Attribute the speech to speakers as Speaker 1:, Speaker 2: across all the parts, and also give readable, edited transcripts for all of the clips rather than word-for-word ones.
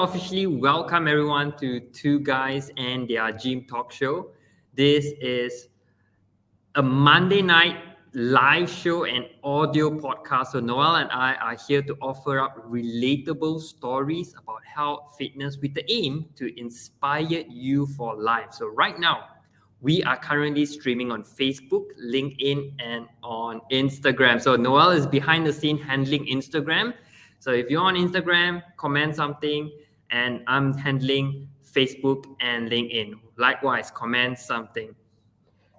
Speaker 1: officially welcome everyone to Two Guys and Their Gym Talk Show. This is a Monday night live show and audio podcast. So Noel and I are here to offer up relatable stories about health, fitness with the aim to inspire you for life. So right now, we are currently streaming on Facebook, LinkedIn, and on Instagram. So Noel is behind the scene handling Instagram. So if you're on Instagram, comment something, and I'm handling Facebook and LinkedIn. Likewise, comment something.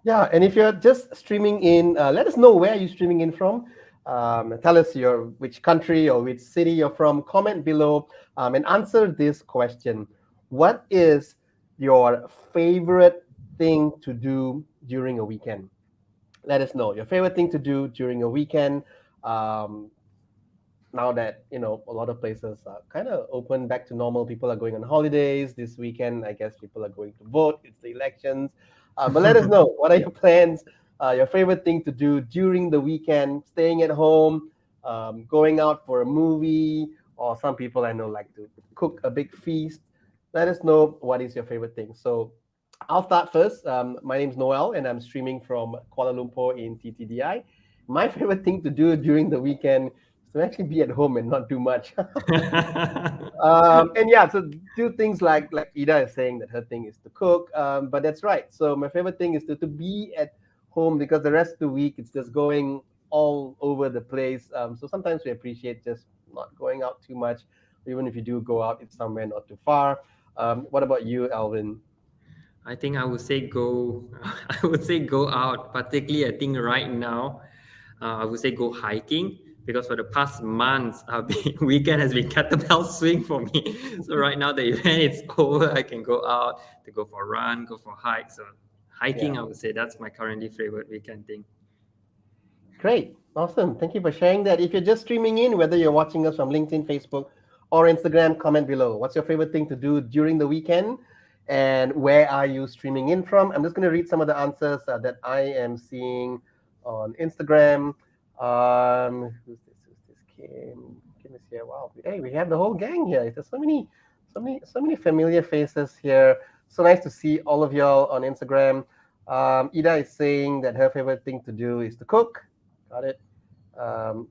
Speaker 2: Yeah, and if you're just streaming in, let us know where you're streaming in from. Tell us which country or which city you're from. Comment below and answer this question. What is your favorite thing to do during a weekend? Let us know your favorite thing to do during a weekend. Um, Now that a lot of places are kind of open back to normal, people are going on holidays this weekend. I guess people are going to vote. It's the elections, but let us know what are your plans, your favorite thing to do during the weekend, staying at home, going out for a movie, or some people I know like to cook a big feast. Let us know what is your favorite thing. So I'll start first. My name's Noel, and I'm streaming from Kuala Lumpur in TTDI. My favorite thing to do during the weekend is to actually be at home and not do much. And yeah, so do things like Ida is saying that her thing is to cook. But that's right. So my favorite thing is to be at home because the rest of the week it's just going all over the place. So sometimes we appreciate just not going out too much. Even if you do go out, it's somewhere not too far. What about you, Alvin?
Speaker 1: I think I would say go. I would say go out. Particularly, I think right now, I would say go hiking because for the past months, weekend has been kettlebell swing for me. So right now the event is over. I can go out to go for a run, go for a hike. So
Speaker 2: Yeah.
Speaker 1: hiking, I would say that's my currently favorite weekend thing.
Speaker 2: Great. Awesome. Thank you for sharing that. If you're just streaming in, whether you're watching us from LinkedIn, Facebook, or Instagram, comment below. What's your favorite thing to do during the weekend? And where are you streaming in from? I'm just going to read some of the answers that I am seeing on Instagram. Who's this? Who's this? Kim is here. Wow. Hey, we have the whole gang here. There's so many familiar faces here. So nice to see all of y'all on Instagram. Ida is saying that her favorite thing to do is to cook. Got it.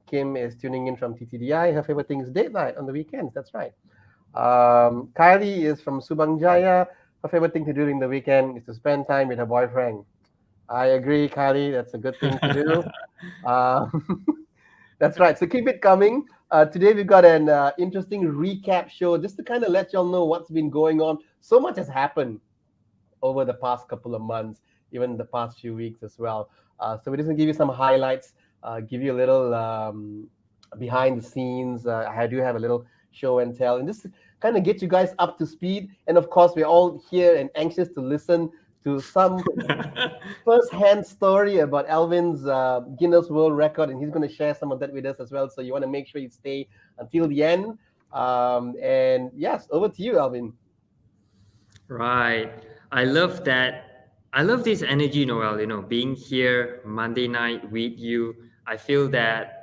Speaker 2: Kim is tuning in from TTDI. Her favorite thing is date night on the weekends. That's right. Kylie is from Subang Jaya. Her favorite thing to do during the weekend is to spend time with her boyfriend. I agree, Kylie. That's a good thing to do. That's right. So keep it coming. Today we've got an interesting recap show just to kind of let y'all know what's been going on. So much has happened over the past couple of months, even the past few weeks as well. So we're just gonna give you some highlights, give you a little behind the scenes. I do have a little show and tell, and just kind of get you guys up to speed. And of course, we're all here and anxious to listen to some first-hand story about Alvin's Guinness World Record, and he's going to share some of that with us as well. So you want to make sure you stay until the end. And yes, over to you, Alvin.
Speaker 1: Right. I love that. I love this energy, Noel. Being here Monday night with you, I feel that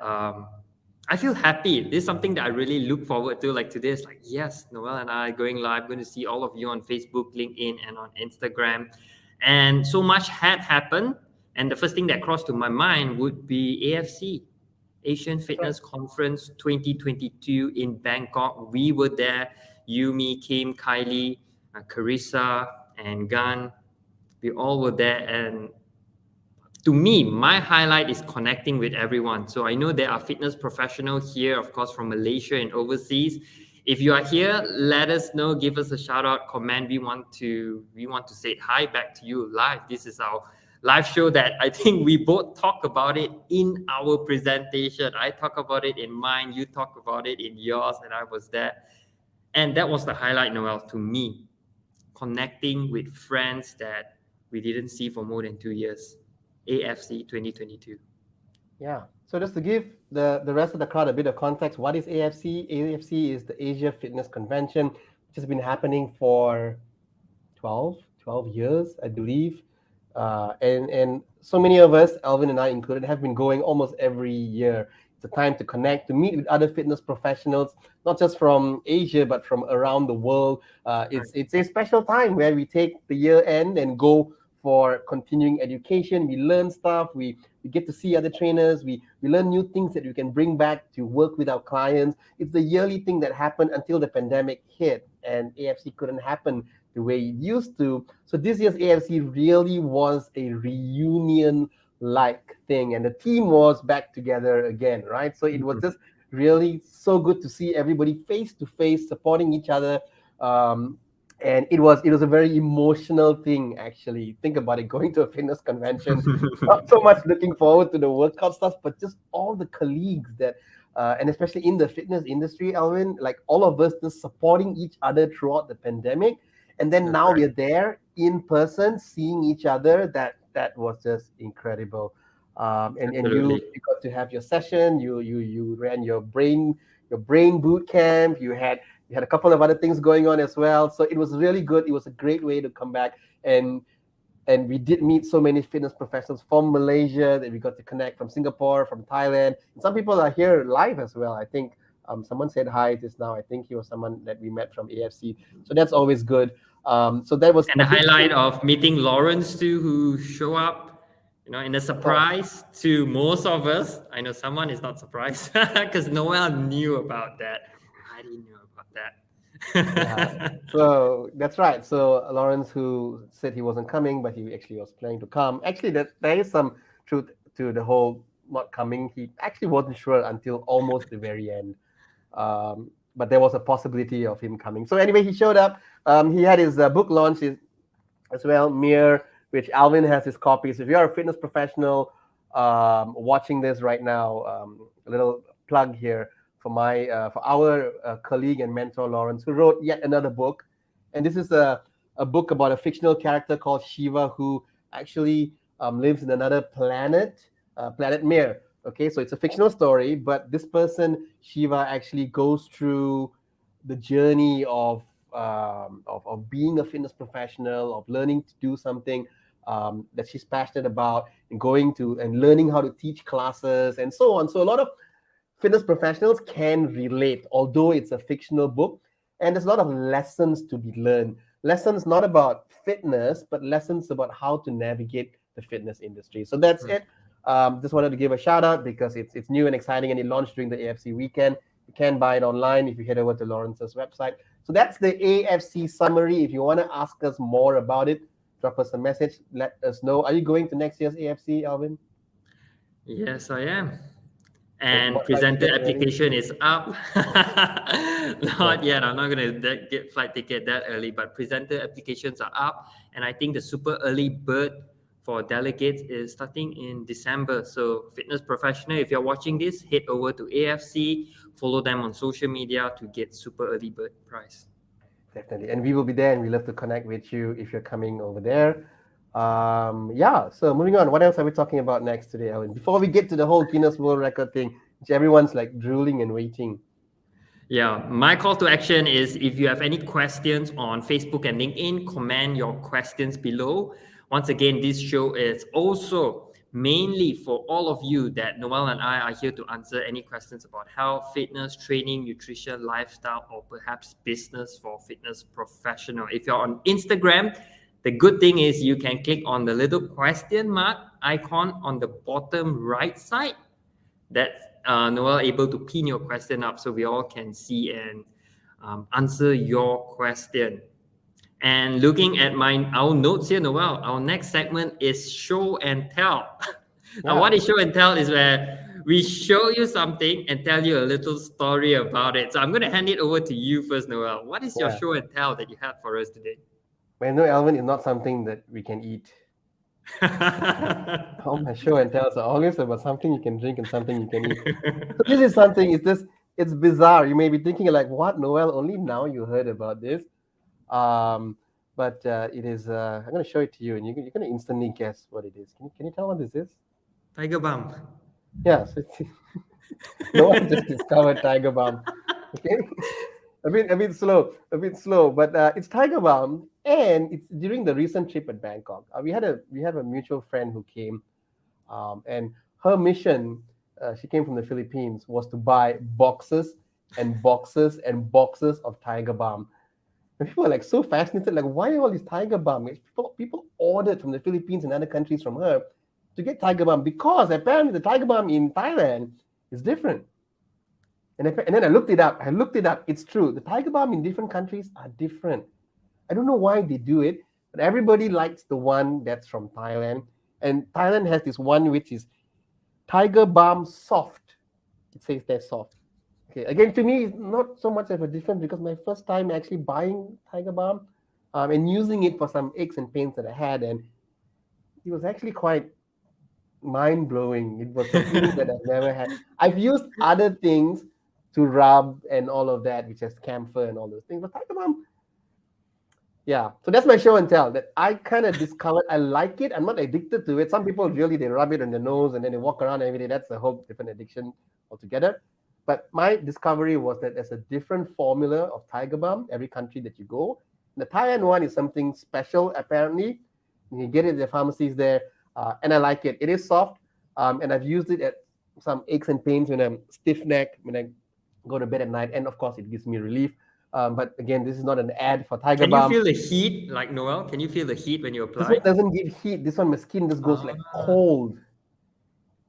Speaker 1: I feel happy. This is something that I really look forward to. Like today, it's like, yes, Noel and I going live, going to see all of you on Facebook, LinkedIn, and on Instagram. And so much had happened. And the first thing that crossed to my mind would be AFC, Asian
Speaker 2: That's right.
Speaker 1: Fitness Conference 2022 in Bangkok. We were there. You, me, Kim, Kylie, Carissa, and Gun. We all were there. And to me, my highlight is connecting with everyone. So I know there are fitness professionals here, of course, from Malaysia and overseas. If you are here, let us know. Give us a shout out, comment. We want to say hi back to you live. This is our live show that I think we both talk about it in our presentation. I talk about it in mine. You talk about it in yours, and I was there. And that was the highlight, Noel, to me, connecting with friends that we didn't see for more than 2 years. AFC 2022.
Speaker 2: Yeah. So just to give the rest of the crowd a bit of context, what is AFC? AFC is the Asia Fitness Convention, which has been happening for 12 years, I believe. And so many of us, Alvin and I included, have been going almost every year. It's a time to connect, to meet with other fitness professionals, not just from Asia but from around the world. It's a special time where we take the year end and go for continuing education. We learn stuff. We get to see other trainers. We learn new things that we can bring back to work with our clients. It's the yearly thing that happened until the pandemic hit and AFC couldn't happen the way it used to. So this year's AFC really was a reunion like thing, and the team was back together again, right? So it was just really so good to see everybody face to face supporting each other. And it was a very emotional thing, actually. Think about it, going to a fitness convention, not so much looking forward to the workout stuff, but just all the colleagues that and especially in the fitness industry, Alvin, like all of us just supporting each other throughout the pandemic. And then
Speaker 1: That's
Speaker 2: now
Speaker 1: right.
Speaker 2: we're there in person, seeing each other. That was just incredible. And you,
Speaker 1: Absolutely.
Speaker 2: you got to have your session. You ran your brain boot camp. You had a couple of other things going on as well. So it was really good. It was a great way to come back, and we did meet so many fitness professionals from Malaysia that we got to connect, from Singapore, from Thailand. And some people are here live as well. I think someone said hi just now. I think he was someone that we met from AFC. So that's always good. So that was
Speaker 1: And
Speaker 2: a
Speaker 1: the
Speaker 2: big
Speaker 1: highlight
Speaker 2: thing.
Speaker 1: of meeting Lawrence too, who show up, in a
Speaker 2: Of course.
Speaker 1: surprise to most of us. I know someone is not surprised because no one knew about that. I didn't know about
Speaker 2: Yeah.
Speaker 1: that.
Speaker 2: So that's right. So Lawrence, who said he wasn't coming, but he actually was planning to come. Actually, there is some truth to the whole not coming. He actually wasn't sure until almost the very end. But there was a possibility of him coming. So anyway, he showed up. He had his book launch as well, Mere, which Alvin has his copies. If you're a fitness professional watching this right now, a little plug here for our colleague and mentor Lawrence, who wrote yet another book, and this is a book about a fictional character called Shiva who actually lives in another planet, planet Mere. Okay, so it's a fictional story, but this person Shiva actually goes through the journey of being a fitness professional, of learning to do something that she's passionate about, and going to and learning how to teach classes and so on. So a lot of fitness professionals can relate, although it's a fictional book, and there's a lot of lessons to be learned. Lessons not about fitness, but lessons about how to navigate the fitness industry. So that's it. Just wanted to give a shout out because it's new and exciting, and it launched during the AFC weekend. You can buy it online if you head over to Lawrence's website. So that's the AFC summary. If you want to ask us more about it, drop us a message. Let us know. Are you going to next year's AFC, Alvin?
Speaker 1: Yes, I am.
Speaker 2: What
Speaker 1: And
Speaker 2: are you
Speaker 1: presenter
Speaker 2: getting ready?
Speaker 1: application is up.
Speaker 2: Yeah.
Speaker 1: Not yet. I'm not going to get flight ticket that early, but presenter applications are up. And I think the super early bird for delegates is starting in December. So, fitness professional, if you're watching this, head over to AFC, follow them on social media to get super early bird price.
Speaker 2: Definitely. And we will be there, and we love to connect with you if you're coming over there. Yeah. So moving on, what else are we talking about next today, Alan? Before we get to the whole Guinness World Record thing, which everyone's like drooling and waiting.
Speaker 1: Yeah, my call to action is if you have any questions on Facebook and LinkedIn, comment your questions below. Once again, this show is also mainly for all of you that Noel and I are here to answer any questions about health, fitness, training, nutrition, lifestyle, or perhaps business for fitness professional. If you're on Instagram, the good thing is you can click on the little question mark icon on the bottom right side that Noel able to pin your question up so we all can see and answer your question. And looking at our notes here, Noel, our next segment is show and tell. Now,
Speaker 2: Yeah.
Speaker 1: what is show and tell is where we show you something and tell you a little story about it. So I'm going to hand it over to you first, Noel. What is your
Speaker 2: Yeah.
Speaker 1: show and tell that you have for us today?
Speaker 2: Well, no, Alvin is not something that we can eat. All my show and tells are always about something you can drink and something you can eat. So this is something, it's bizarre. You may be thinking like, what, Noel? Only now you heard about this. But it is, I'm going to show it to you, and you're going to instantly guess what it is. Can you tell what this is?
Speaker 1: Tiger Balm.
Speaker 2: Yeah, so no one just discovered Tiger Balm. Okay, a bit slow, but it's Tiger Balm, and it's during the recent trip at Bangkok. We have a mutual friend who came, and her mission she came from the Philippines, was to buy boxes and boxes and boxes of Tiger Balm. And people are like so fascinated, like, why all these Tiger Balm? People ordered from the Philippines and other countries from her to get Tiger Balm because apparently the Tiger Balm in Thailand is different. And then I looked it up. It's true. The Tiger Balm in different countries are different. I don't know why they do it, but everybody likes the one that's from Thailand. And Thailand has this one which is Tiger Balm Soft. It says they're soft. Okay, again, to me, it's not so much of a difference because my first time actually buying Tiger Balm and using it for some aches and pains that I had, and it was actually quite mind-blowing. It was a feeling that I've never had. I've used other things to rub and all of that, which is camphor and all those things, but Tiger Balm, yeah. So that's my show and tell that I kind of discovered I like it. I'm not addicted to it. Some people really, they rub it on their nose and then they walk around every day. That's a whole different addiction altogether. But my discovery was that there's a different formula of Tiger Balm every country that you go. The Thailand one is something special, apparently. You can get it at the pharmacies there, and I like it. It is soft, and I've used it at some aches and pains when I'm stiff neck, when I go to bed at night, and of course, it gives me relief. But again, this is not an ad for Tiger
Speaker 1: Can you
Speaker 2: Balm.
Speaker 1: feel the heat, like Noel? Can you feel the heat when you
Speaker 2: This
Speaker 1: apply?
Speaker 2: one doesn't give heat. This one, my skin just goes like cold.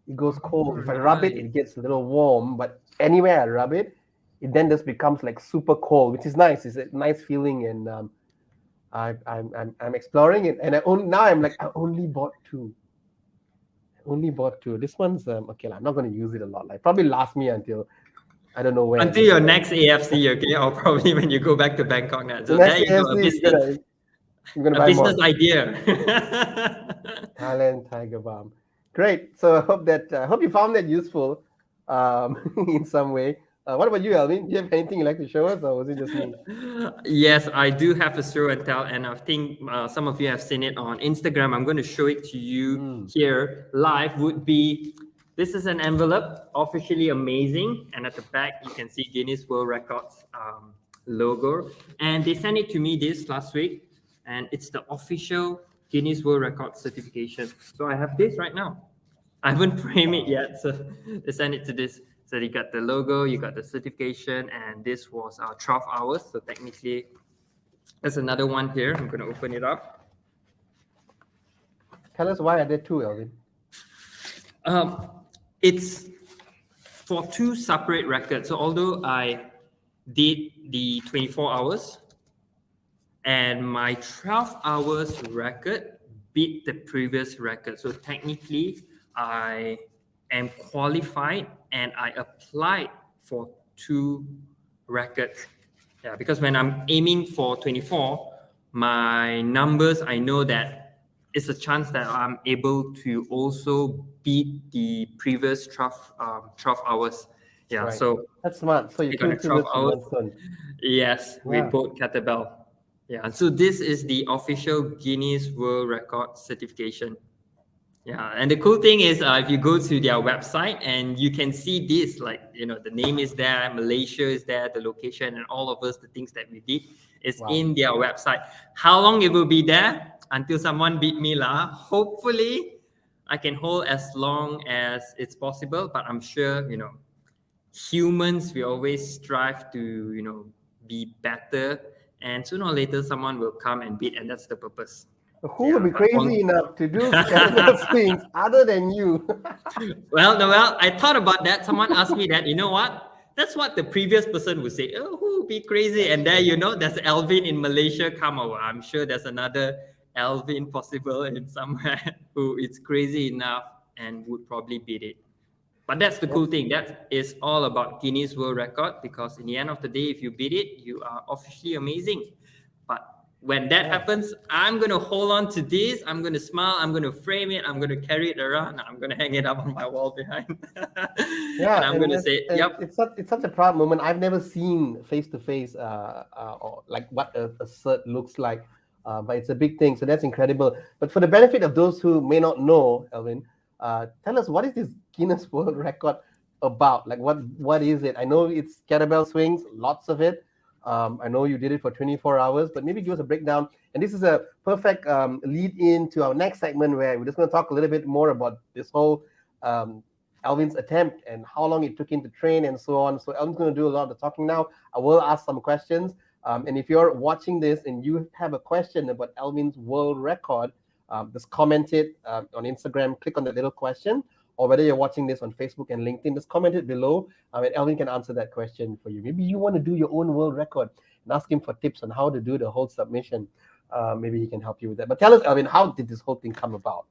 Speaker 2: It goes cold. If I rub it, it gets a little warm. But anywhere I rub it, it then just becomes like super cold, which is nice. It's a nice feeling, and I'm exploring it. And I only bought two. This one's okay. I'm not going to use it a lot. Like probably last me until I don't know when.
Speaker 1: Until your next AFC, okay, or probably when you go back to Bangkok now. So
Speaker 2: Next
Speaker 1: there you go,
Speaker 2: AFC, I'm gonna
Speaker 1: a
Speaker 2: buy
Speaker 1: business
Speaker 2: more.
Speaker 1: idea.
Speaker 2: Thailand Tiger Balm. Great. So I hope you found that useful in some way. What about you, Alvin? Do you have anything you'd like to show us, or was it just me?
Speaker 1: Yes, I do have a show and tell, and I think some of you have seen it on Instagram. I'm going to show it to you here live. This is an envelope, officially amazing, and at the back you can see Guinness World Records logo, and they sent it to me this last week, and it's the official Guinness World Records certification. So I have this right now. I haven't framed it yet, so they sent it to this. So you got the logo, you got the certification, and this was 12 hours. So technically, there's another one here. I'm going to open it up.
Speaker 2: Tell us why are there two, Alvin?
Speaker 1: It's for two separate records. So although I did the 24 hours, and my 12 hours record beat the previous record. So technically, I am qualified and I applied for two records. Yeah, because when I'm aiming for 24, my numbers, I know that it's a chance that I'm able to also beat the previous 12 hours. Yeah,
Speaker 2: Right.
Speaker 1: so
Speaker 2: That's smart. So you
Speaker 1: got a
Speaker 2: kill two
Speaker 1: 12
Speaker 2: birds with
Speaker 1: hours.
Speaker 2: one stone.
Speaker 1: Yes,
Speaker 2: Yeah.
Speaker 1: with both kettlebell. Yeah, so this is the official Guinness World Record certification. Yeah, and the cool thing is if you go to their website and you can see this, like, the name is there, Malaysia is there, the location, and all of us, the things that we did is in their website. How long it will be there? Until someone beat me lah. Hopefully, I can hold as long as it's possible, but I'm sure, humans, we always strive to, be better, and sooner or later someone will come and beat, and that's the purpose.
Speaker 2: Who would be crazy enough to do kettlebell swings other than you?
Speaker 1: Well, Noel, I thought about that. Someone asked me that. You know what? That's what the previous person would say. Oh, who would be crazy? And there, there's Alvin in Malaysia. Come over. I'm sure there's another Alvin possible in somewhere who is crazy enough and would probably beat it. But that's the cool thing. That is all about Guinness World Record, because in the end of the day, if you beat it, you are officially amazing. But when that happens, I'm going to hold on to this. I'm going to smile. I'm going to frame it. I'm going to carry it around. I'm going to hang it up on my wall behind.
Speaker 2: Yeah,
Speaker 1: and I'm going to say, yep.
Speaker 2: It's such a proud moment. I've never seen face to face or like what a cert looks like, but it's a big thing. So that's incredible. But for the benefit of those who may not know, Alvin, tell us, what is this Guinness World Record about? Like, what is it? I know it's kettlebell swings, lots of it. I know you did it for 24 hours, but maybe give us a breakdown. And this is a perfect lead in to our next segment, where we're just going to talk a little bit more about this whole Alvin's attempt and how long it took him to train and so on. So Alvin's going to do a lot of the talking now. I will ask some questions. And if you're watching this and you have a question about Alvin's world record, just comment it on Instagram, click on the little question, or whether you're watching this on Facebook and LinkedIn, just comment it below, and Alvin can answer that question for you. Maybe you want to do your own world record and ask him for tips on how to do the whole submission. Maybe he can help you with that. But tell us, Alvin, how did this whole thing come about?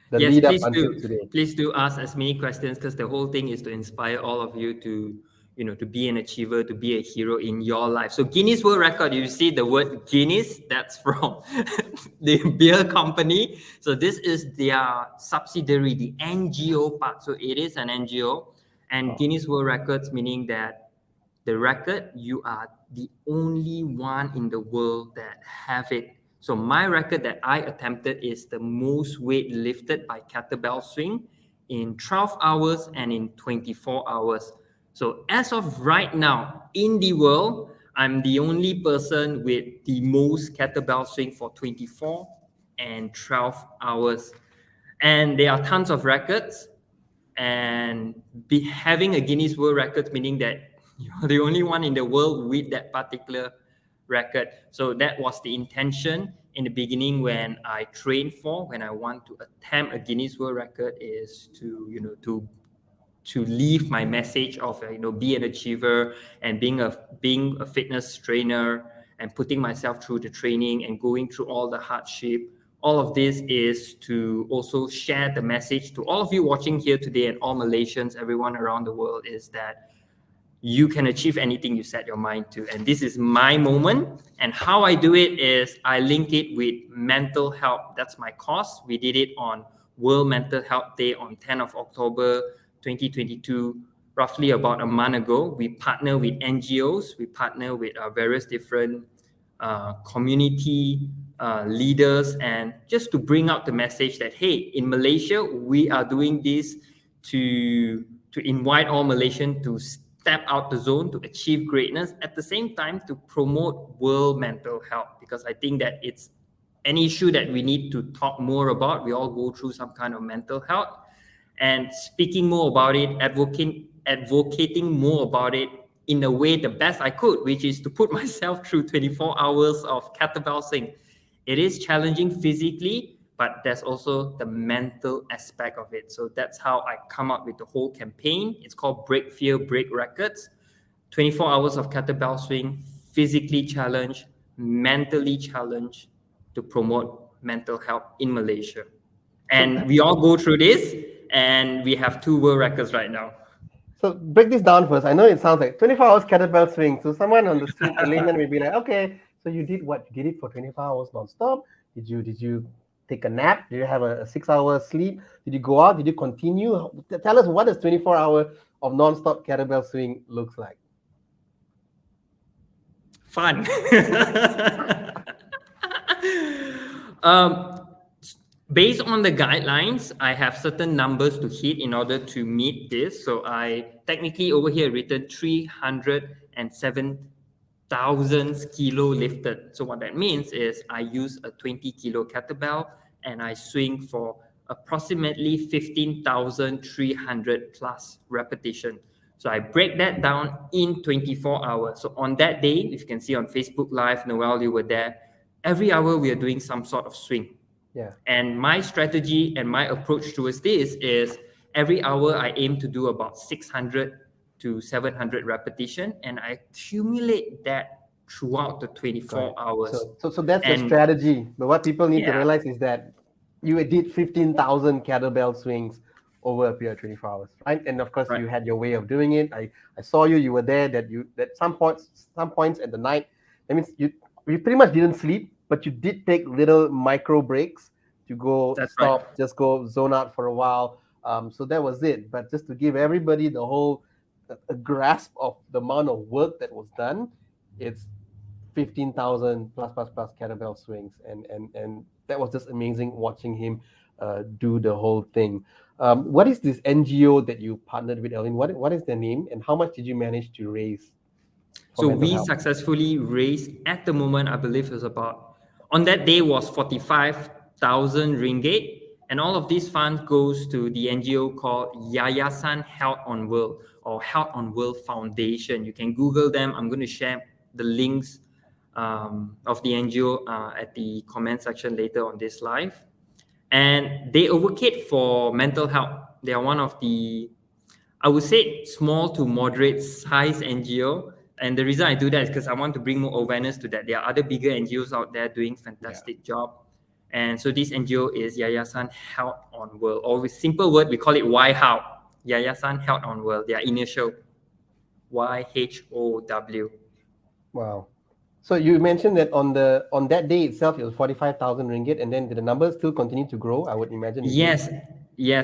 Speaker 2: The
Speaker 1: Yes,
Speaker 2: lead up until today.
Speaker 1: please do ask as many questions, because the whole thing is to inspire all of you to, you know, to be an achiever, to be a hero in your life. So Guinness World Record, you see the word Guinness, that's from the beer company. So this is their subsidiary, the NGO part. So it is an NGO, and Guinness World Records, meaning that the record, you are the only one in the world that have it. So my record that I attempted is the most weight lifted by kettlebell swing in 12 hours and in 24 hours. So as of right now in the world, I'm the only person with the most kettlebell swing for 24 and 12 hours. And there are tons of records, and having a Guinness World Record, meaning that you're the only one in the world with that particular record. So that was the intention in the beginning when I trained when I want to attempt a Guinness World Record, is to, you know, to leave my message of, you know, be an achiever and being a fitness trainer and putting myself through the training and going through all the hardship. All of this is to also share the message to all of you watching here today and all Malaysians, everyone around the world, is that you can achieve anything you set your mind to. And this is my moment. And how I do it is I link it with mental health. That's my cause. We did it on World Mental Health Day on 10th of October, 2022, roughly about a month ago. We partner with NGOs. We partner with various different community leaders, and just to bring out the message that, hey, in Malaysia, we are doing this to invite all Malaysians to step out the zone, to achieve greatness, at the same time to promote world mental health, because I think that it's an issue that we need to talk more about. We all go through some kind of mental health, and speaking more about it, advocating more about it in a way the best I could, which is to put myself through 24 hours of kettlebell swing. It is challenging physically, but there's also the mental aspect of it. So that's how I come up with the whole campaign. It's called Break Fear, Break Records. 24 hours of kettlebell swing, physically challenged, mentally challenged, to promote mental health in Malaysia. And we all go through this, and we have 2 world records right now.
Speaker 2: So break this down first. I know it sounds like 24 hours kettlebell swing. So someone on the street, a layman, may be like, okay, so you did what? You did it for 24 hours non-stop? Did you take a nap? Did you have a 6-hour sleep? Did you go out? Did you continue? Tell us, what does 24 hours of non-stop kettlebell swing looks like?
Speaker 1: Fun. Based on the guidelines, I have certain numbers to hit in order to meet this. So I technically over here written 307,000 kilo lifted. So what that means is I use a 20 kilo kettlebell and I swing for approximately 15,300 plus repetition. So I break that down in 24 hours. So on that day, if you can see on Facebook Live, Noel, you were there, every hour we are doing some sort of swing.
Speaker 2: Yeah.
Speaker 1: And my strategy and my approach towards this is every hour I aim to do about 600 to 700 repetition, and I accumulate that throughout the 24 hours.
Speaker 2: So that's the strategy. But what people need to realize is that you did 15,000 kettlebell swings over a period of 24 hours, right? And of course, you had your way of doing it. I saw you were there, that some points at the night, that means you pretty much didn't sleep, but you did take little micro breaks to go stop, just go zone out for a while. So that was it. But just to give everybody the whole a grasp of the amount of work that was done, it's 15,000 plus kettlebell swings, and that was just amazing watching him do the whole thing. What is this NGO that you partnered with, Alvin? What is their name, and how much did you manage to raise?
Speaker 1: So we successfully raised, at the moment, I believe it was about, on that day was 45,000 ringgit, And all of these funds goes to the NGO called Yayasan Health on World or Health on World Foundation. You can Google them. I'm going to share the links of the NGO at the comment section later on this live. And they advocate for mental health. They are one of the, I would say, small to moderate size NGO. And the reason I do that is because I want to bring more awareness to that. There are other bigger NGOs out there doing fantastic job. And so this NGO is Yayasan Health on World, or with simple word, we call it YHOW. Yayasan Health on World, their initial YHOW.
Speaker 2: Wow. So you mentioned that on that day itself, it was 45,000 ringgit, and then did the numbers still continue to grow? I would imagine.
Speaker 1: Yes,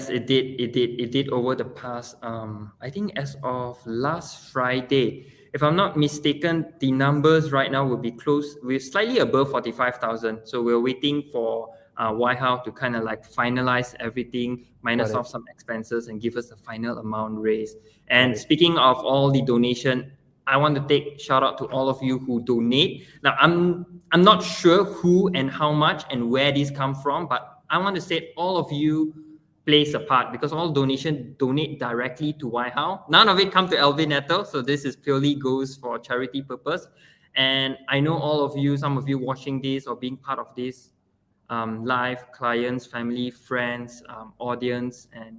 Speaker 1: it did. It did over the past. I think as of last Friday, if I'm not mistaken, the numbers right now will be close. We're slightly above 45,000. So we're waiting for YHOW to kind of like finalize everything, minus off some expenses, and give us the final amount raised. And speaking of all the donation, I want to take shout out to all of you who donate. Now I'm not sure who and how much and where these come from, but I want to say all of you plays a part because all donate directly to YHOW. None of it come to Alvin Neto, so this is purely goes for charity purpose. And I know all of you, some of you watching this or being part of this live, clients, family, friends, audience, and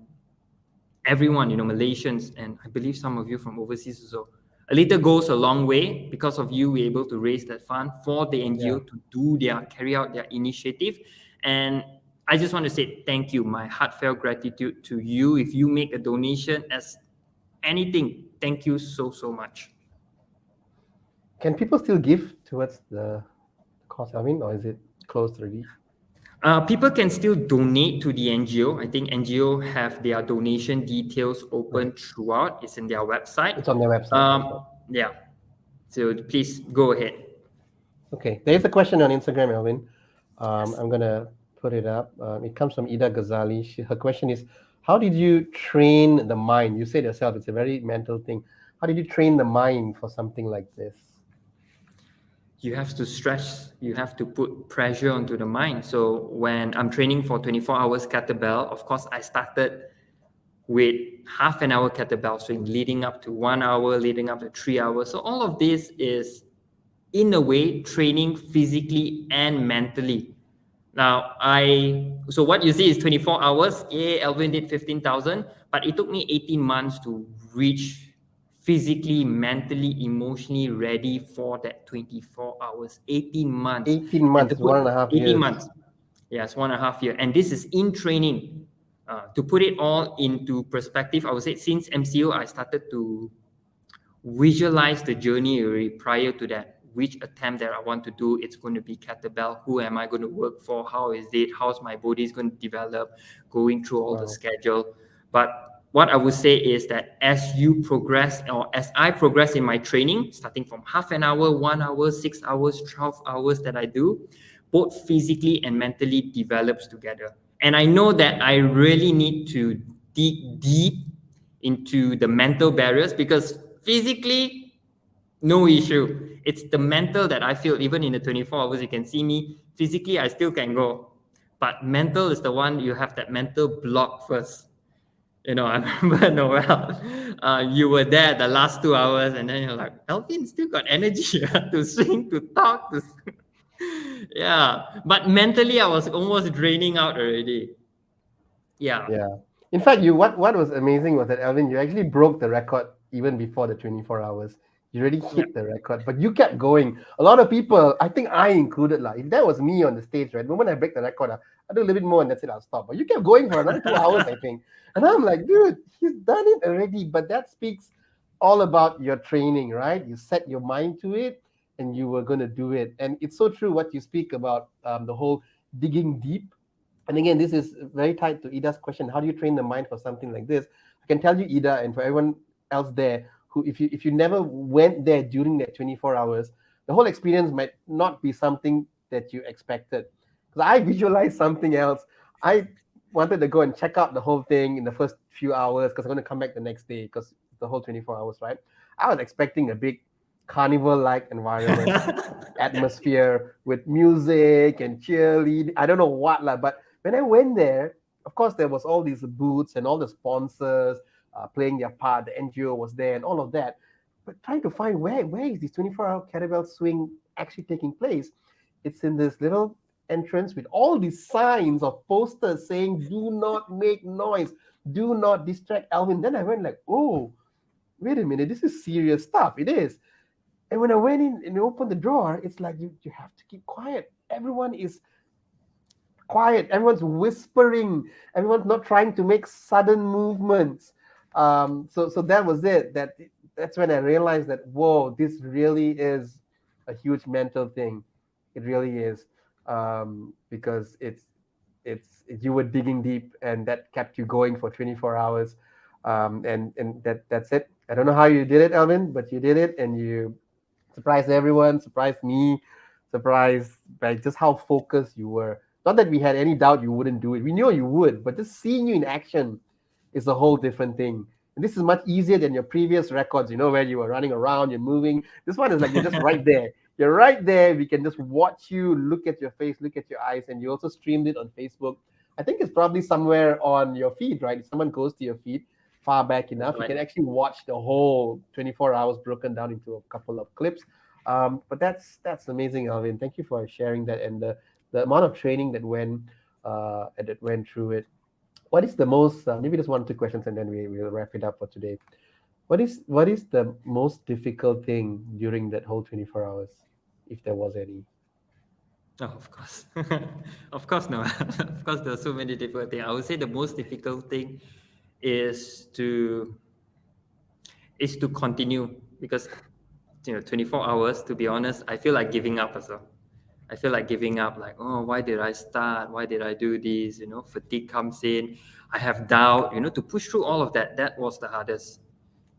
Speaker 1: everyone, Malaysians, and I believe some of you from overseas also. A little goes a long way because of you. We're able to raise that fund for the NGO to carry out their initiative. And I just want to say thank you, my heartfelt gratitude to you. If you make a donation as anything, thank you so much.
Speaker 2: Can people still give towards the cause, Alvin, or is it closed already?
Speaker 1: People can still donate to the NGO. I think NGO have their donation details open throughout. It's in their website.
Speaker 2: It's on their website.
Speaker 1: Yeah. So please go ahead.
Speaker 2: Okay. There's a question on Instagram, Alvin. I'm going to put it up. It comes from Ida Ghazali. Her question is, how did you train the mind? You said yourself, it's a very mental thing. How did you train the mind for something like this?
Speaker 1: You have to stress, you have to put pressure onto the mind. So when I'm training for 24 hours kettlebell, of course, I started with half an hour kettlebell swing, leading up to 1 hour, leading up to 3 hours. So all of this is, in a way, training physically and mentally. Now, so what you see is 24 hours. Alvin did 15,000, but it took me 18 months to reach physically, mentally, emotionally ready for that 24 hours. 18 months.
Speaker 2: 18 months, 1.5 years.
Speaker 1: 18 months. Yes, 1.5 years. And this is in training. To put it all into perspective, I would say since MCO, I started to visualize the journey prior to that. Which attempt that I want to do, it's going to be kettlebell. Who am I going to work for? How is it? How's my body is going to develop? Going through all the schedule. But what I would say is that as you progress, or as I progress in my training, starting from half an hour, 1 hour, 6 hours, 12 hours that I do, both physically and mentally develops together. And I know that I really need to dig deep into the mental barriers because physically, no issue. It's the mental that I feel, even in the 24 hours, you can see me physically, I still can go. But mental is the one, you have that mental block first. I remember, Noel, you were there the last 2 hours and then you're like, Alvin still got energy to swing, to talk. Yeah. But mentally, I was almost draining out already. Yeah.
Speaker 2: In fact, what was amazing was that, Alvin, you actually broke the record even before the 24 hours. You already hit the record, but you kept going. A lot of people, I think I included, if that was me on the stage, right? The moment I break the record, I do a little bit more and that's it, I'll stop. But you kept going for another 2 hours, I think. And I'm like, dude, he's done it already. But that speaks all about your training, right? You set your mind to it and you were going to do it. And it's so true what you speak about, the whole digging deep. And again, this is very tied to Ida's question. How do you train the mind for something like this? I can tell you, Ida, and for everyone else there, who if you never went there during that 24 hours, the whole experience might not be something that you expected. Because I visualized something else. I wanted to go and check out the whole thing in the first few hours because I'm going to come back the next day because the whole 24 hours, right? I was expecting a big carnival-like environment, atmosphere with music and cheerleading. I don't know what, but when I went there, of course, there was all these booths and all the sponsors playing their part. The NGO was there and all of that. But trying to find where is this 24-hour kettlebell swing actually taking place? It's in this little entrance with all these signs of posters saying, "Do not make noise, do not distract Alvin." Then I went like, "Oh, wait a minute, this is serious stuff." It is. And when I went in and opened the drawer, it's like you have to keep quiet. Everyone is quiet. Everyone's whispering. Everyone's not trying to make sudden movements. So that was it. That's when I realized that, whoa, this really is a huge mental thing. It really is, because it's you were digging deep, and that kept you going for 24 hours. And that's it. I don't know how you did it, Alvin, but you did it, and you surprised everyone, surprised me, surprised by just how focused you were. Not that we had any doubt you wouldn't do it. We knew you would, but just seeing you in action is a whole different thing. And this is much easier than your previous records, where you were running around, you're moving. This one is like you're just right there. You're right there. We can just watch you, look at your face, look at your eyes, and you also streamed it on Facebook. I think it's probably somewhere on your feed, right? If someone goes to your feed far back enough, you can actually watch the whole 24 hours broken down into a couple of clips. But that's amazing, Alvin. Thank you for sharing that, and the amount of training that went through it. What is the most maybe just 1 or 2 questions, and then we'll wrap it up for today. What is the most difficult thing during that whole 24 hours, if there was any?
Speaker 1: Oh, of course. Of course, no. Of course, there are so many difficult things. I would say the most difficult thing is to continue, because 24 hours, to be honest, I feel like giving up as well. I feel like giving up, like, oh, why did I start? Why did I do this? Fatigue comes in. I have doubt, to push through all of that. That was the hardest,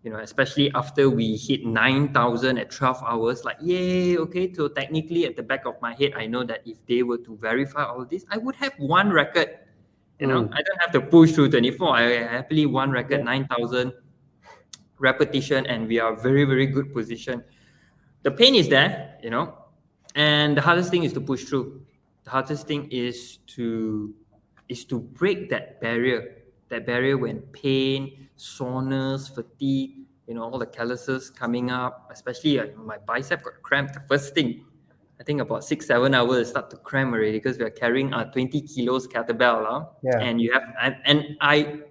Speaker 1: especially after we hit 9,000 at 12 hours, like, yay, okay. So technically at the back of my head, I know that if they were to verify all of this, I would have one record, I don't have to push through 24. I happily one record, 9,000 repetition, and we are very, very good position. The pain is there, and the hardest thing is to push through. The hardest thing is to break that barrier when pain, soreness, fatigue, all the calluses coming up, especially my bicep got cramped the first thing. I think about 6-7 hours start to cramp already, because we are carrying a 20 kilos kettlebell, and I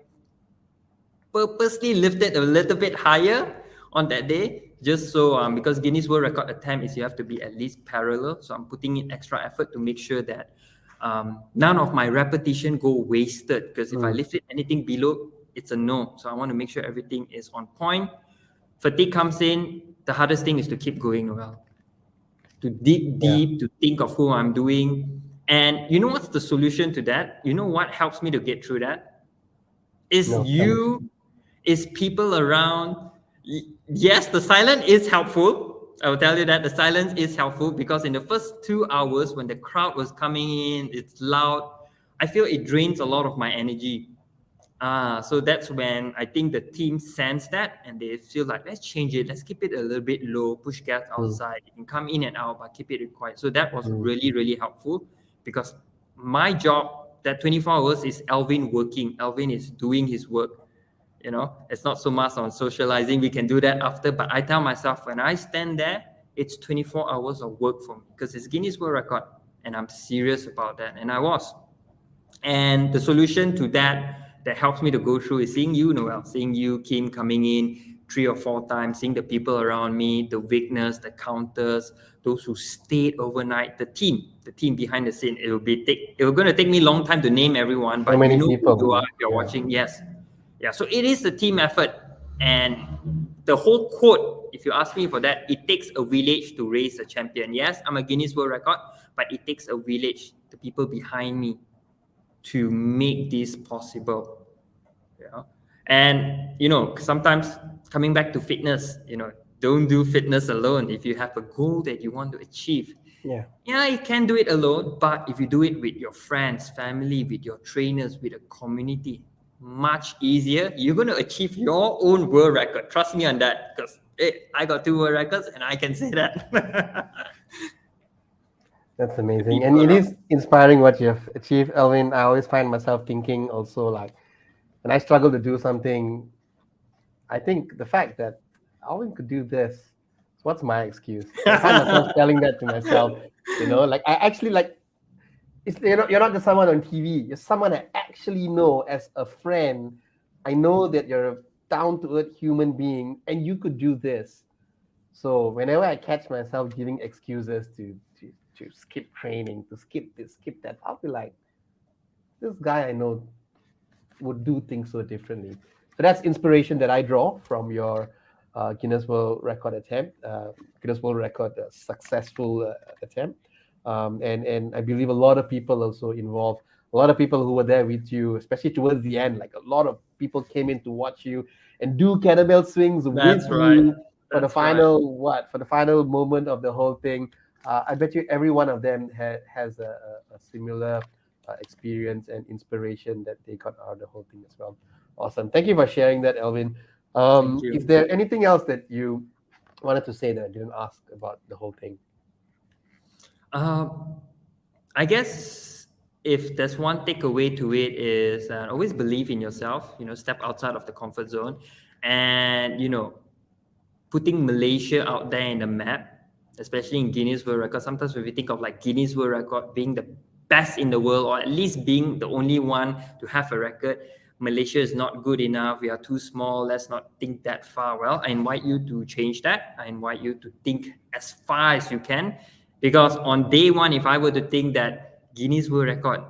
Speaker 1: purposely lifted a little bit higher on that day, just so because Guinness World Record attempt is you have to be at least parallel. So I'm putting in extra effort to make sure that none of my repetition go wasted, because if I lifted anything below, it's a no. So I want to make sure everything is on point. Fatigue comes in. The hardest thing is to keep going, to dig deep, to think of who I'm doing. And you know what's the solution to that? You know what helps me to get through that? Is people around. Yes, the silence is helpful. I will tell you that the silence is helpful, because in the first 2 hours when the crowd was coming in, it's loud, I feel it drains a lot of my energy. So that's when I think the team sense that, and they feel like, let's change it. Let's keep it a little bit low, push gas outside. You can come in and out, but keep it quiet. So that was really, really helpful, because my job, that 24 hours, is Alvin working. Alvin is doing his work. It's not so much on socializing. We can do that after. But I tell myself, when I stand there, it's 24 hours of work for me, because it's Guinness World Record, and I'm serious about that. And I was. And the solution to that helps me to go through is seeing you, Noel, seeing you, Kim, coming in 3 or 4 times, seeing the people around me, the witness, the counters, those who stayed overnight, the team behind the scene. It was going to take me a long time to name everyone, but
Speaker 2: So many
Speaker 1: you know
Speaker 2: people.
Speaker 1: who you are if you're watching. Yes. Yeah, so it is a team effort. And the whole quote, if you ask me for that, it takes a village to raise a champion. Yes, I'm a Guinness World Record, but it takes a village, the people behind me, to make this possible. And sometimes coming back to fitness, don't do fitness alone. If you have a goal that you want to achieve, you can do it alone. But if you do it with your friends, family, with your trainers, with a community, much easier. You're going to achieve your own world record. Trust me on that, because I got 2 world records, and I can say that.
Speaker 2: That's
Speaker 1: the
Speaker 2: amazing. And
Speaker 1: people
Speaker 2: it
Speaker 1: around.
Speaker 2: is inspiring what you have achieved, Alvin. I always find myself thinking also like when I struggle to do something, I think the fact that Alvin could do this, so what's my excuse? So I find myself telling that to myself, like I actually like it's you're not just someone on TV, you're someone I actually know as a friend. I know that you're a down-to-earth human being and you could do this. So whenever I catch myself giving excuses to skip training, to skip this, skip that, I'll be like, this guy I know would do things so differently. So that's inspiration that I draw from your Guinness World Record attempt, Guinness World Record successful attempt. And I believe a lot of people also involved, a lot of people who were there with you, especially towards the end, like a lot of people came in to watch you and do kettlebell swings with
Speaker 1: That's right.
Speaker 2: you for the
Speaker 1: That's right.
Speaker 2: final moment of the whole thing. I bet you every one of them has a similar experience and inspiration that they got out of the whole thing as well. Awesome. Thank you for sharing that, Elvin.
Speaker 1: Thank
Speaker 2: Is
Speaker 1: you.
Speaker 2: there anything else that you wanted to say that I didn't ask about the whole thing?
Speaker 1: Uh, I guess if there's one takeaway to it is always believe in yourself. Step outside of the comfort zone, and putting Malaysia out there in the map, especially in Guinness World Record. Sometimes when we think of like Guinness World Record being the best in the world, or at least being the only one to have a record, Malaysia is not good enough. We are too small. Let's not think that far. Well, I invite you to change that. I invite you to think as far as you can, because on day one, if I were to think that Guinness World Record,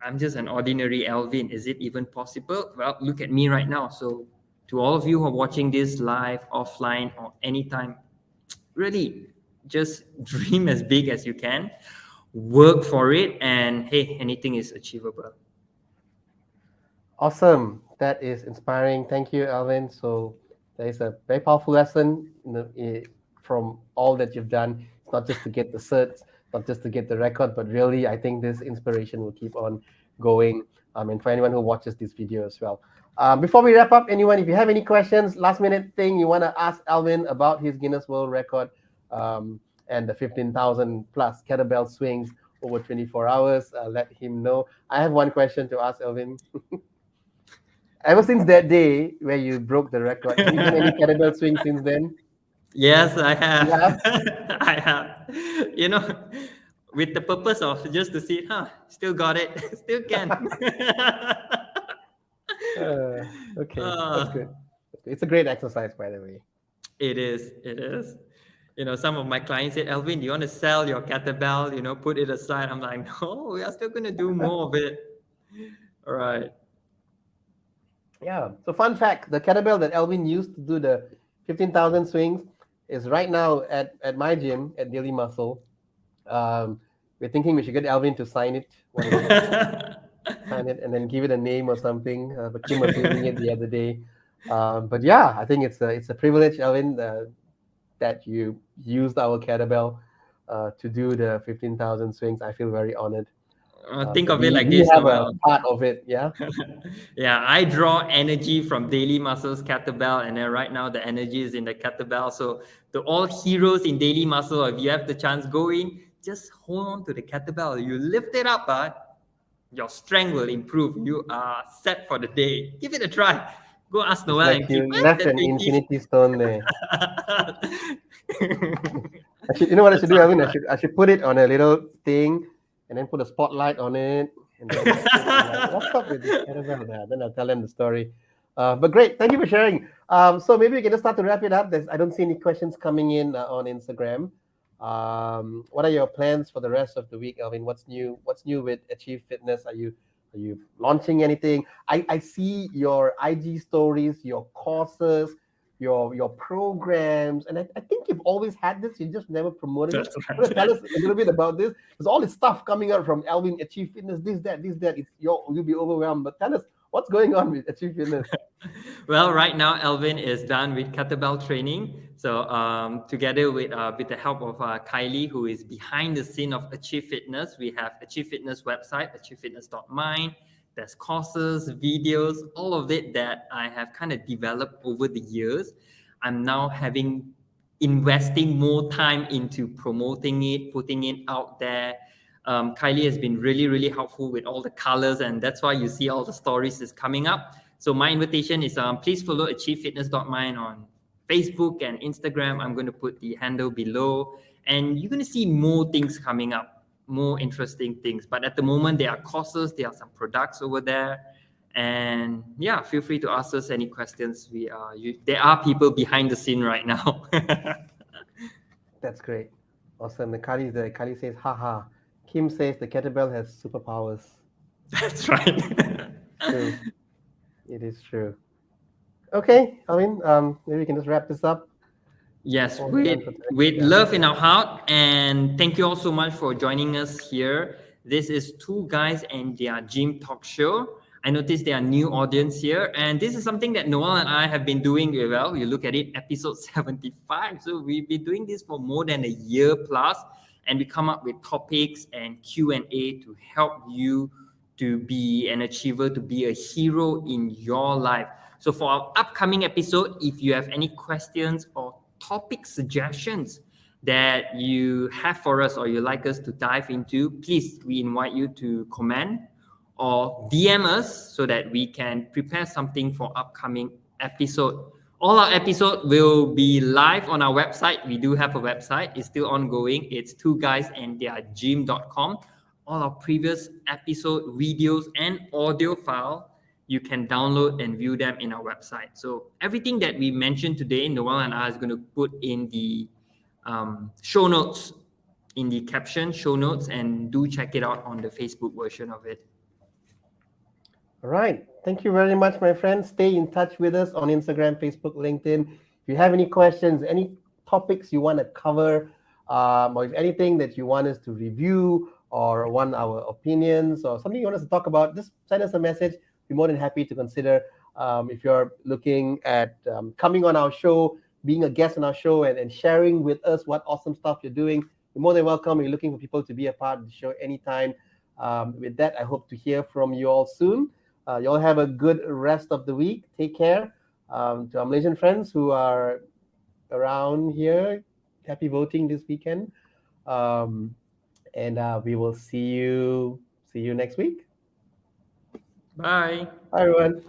Speaker 1: I'm just an ordinary Alvin. Is it even possible? Well, look at me right now. So to all of you who are watching this live, offline, or anytime, really just dream as big as you can, work for it, and hey, anything is achievable.
Speaker 2: Awesome. That is inspiring. Thank you, Alvin. So there is a very powerful lesson from all that you've done. It's not just to get the certs, not just to get the record, but really, I think this inspiration will keep on going. And for anyone who watches this video as well. Before we wrap up, anyone, if you have any questions, last minute thing you want to ask Alvin about his Guinness World Record and the 15,000 plus kettlebell swings over 24 hours, let him know. I have one question to ask Alvin. Ever since that day where you broke the record, have you done any kettlebell swings since then?
Speaker 1: Yes, I
Speaker 2: You
Speaker 1: have.
Speaker 2: have?
Speaker 1: I have. You know, with the purpose of just to see, still got it, still can.
Speaker 2: Okay, that's
Speaker 1: uh,
Speaker 2: good. It's a great exercise, by the way.
Speaker 1: it is. It is. Some of my clients said, Elvin, do you want to sell your kettlebell? Put it aside. I'm like, no, we are still going to do more of it. All right.
Speaker 2: Yeah. So, fun fact: the kettlebell that Elvin used to do the 15,000 swings is right now at my gym at Daily Muscle. We're thinking we should get Elvin to sign it one day, sign it, and then give it a name or something. But Kim was using it the other day. But yeah, I think it's a privilege, Elvin, that you used our kettlebell to do the 15,000 swings. I feel very honored
Speaker 1: Think
Speaker 2: that
Speaker 1: of it like
Speaker 2: we
Speaker 1: this,
Speaker 2: have a
Speaker 1: Noel.
Speaker 2: part of it. Yeah.
Speaker 1: Yeah, I draw energy from Daily Muscles kettlebell, and then right now the energy is in the kettlebell. So to all heroes in Daily Muscle, if you have the chance, go in, just hold on to the kettlebell. You lift it up, your strength will improve. You are set for the day. Give it a try. Go ask
Speaker 2: It's
Speaker 1: Noel
Speaker 2: like
Speaker 1: and keep
Speaker 2: you
Speaker 1: what
Speaker 2: left
Speaker 1: that
Speaker 2: an
Speaker 1: they give.
Speaker 2: infinity stone there. You know what I
Speaker 1: That
Speaker 2: should do,
Speaker 1: sounds
Speaker 2: Elvin? I should put it on a little thing and then put a spotlight on it. And then kids are like, what's up with this
Speaker 1: right.
Speaker 2: kettlebell there? Then I'll tell them the story. But great. Thank you for sharing. So maybe we can just start to wrap it up. I don't see any questions coming in on Instagram. What are your plans for the rest of the week, Elvin? What's new? What's new with Achieve Fitness? Are you launching anything? I see your IG stories, your courses, your programs, and I think you've always had this. You just never promoted it.
Speaker 1: That's
Speaker 2: Want to tell
Speaker 1: right.
Speaker 2: us a little bit about this? There's all this stuff coming out from Alvin Achieve Fitness. This, that, this, that. You'll be overwhelmed. But tell us what's going on with Achieve Fitness.
Speaker 1: Well, right now Elvin is done with kettlebell training. So together with the help of Kylie, who is behind the scene of Achieve Fitness, we have Achieve Fitness website, achievefitness.mind. There's courses, videos, all of it that I have kind of developed over the years. I'm now having investing more time into promoting it, putting it out there. Kylie has been really, really helpful with all the colors, and that's why you see all the stories is coming up. So my invitation is please follow achievefitness.mind on Facebook and Instagram. I'm going to put the handle below, and you're going to see more things coming up, more interesting things. But at the moment, there are courses, there are some products over there. And yeah, feel free to ask us any questions. There are people behind the scene right now.
Speaker 2: That's great. Awesome. The Kali says, haha. Kim says the kettlebell has superpowers.
Speaker 1: That's right.
Speaker 2: True. It is true. Okay, Alvin, maybe we can just wrap this up.
Speaker 1: Yes,
Speaker 2: Before we're done
Speaker 1: with
Speaker 2: for today.
Speaker 1: with
Speaker 2: Yeah.
Speaker 1: love in our heart, and thank you all so much for joining us here. This is Two Guys and Their Gym Talk Show. I noticed there are new audience here, and this is something that Noel and I have been doing very well. You look at it, episode 75. So we've been doing this for more than a year plus, and we come up with topics and Q&A to help you to be an achiever, to be a hero in your life. So for our upcoming episode, if you have any questions or topic suggestions that you have for us or you like us to dive into, please, we invite you to comment or DM us so that we can prepare something for upcoming episode. All our episode will be live on our website. We do have a website. It's still ongoing. It's twoguysandtheirgym.com. All our previous episode videos and audio file, you can download and view them in our website. So everything that we mentioned today, Noel and I is going to put in the show notes, in the caption show notes, and do check it out on the Facebook version of it.
Speaker 2: All right. Thank you very much, my friends. Stay in touch with us on Instagram, Facebook, LinkedIn. If you have any questions, any topics you want to cover, or if anything that you want us to review or want our opinions or something you want us to talk about, just send us a message. We're more than happy to consider. If you're looking at coming on our show, being a guest on our show, and sharing with us what awesome stuff you're doing, you're more than welcome. We're looking for people to be a part of the show anytime. With that, I hope to hear from you all soon. You all have a good rest of the week. Take care. To our Malaysian friends who are around here, happy voting this weekend. And we will see you next week.
Speaker 1: Bye.
Speaker 2: Bye, everyone.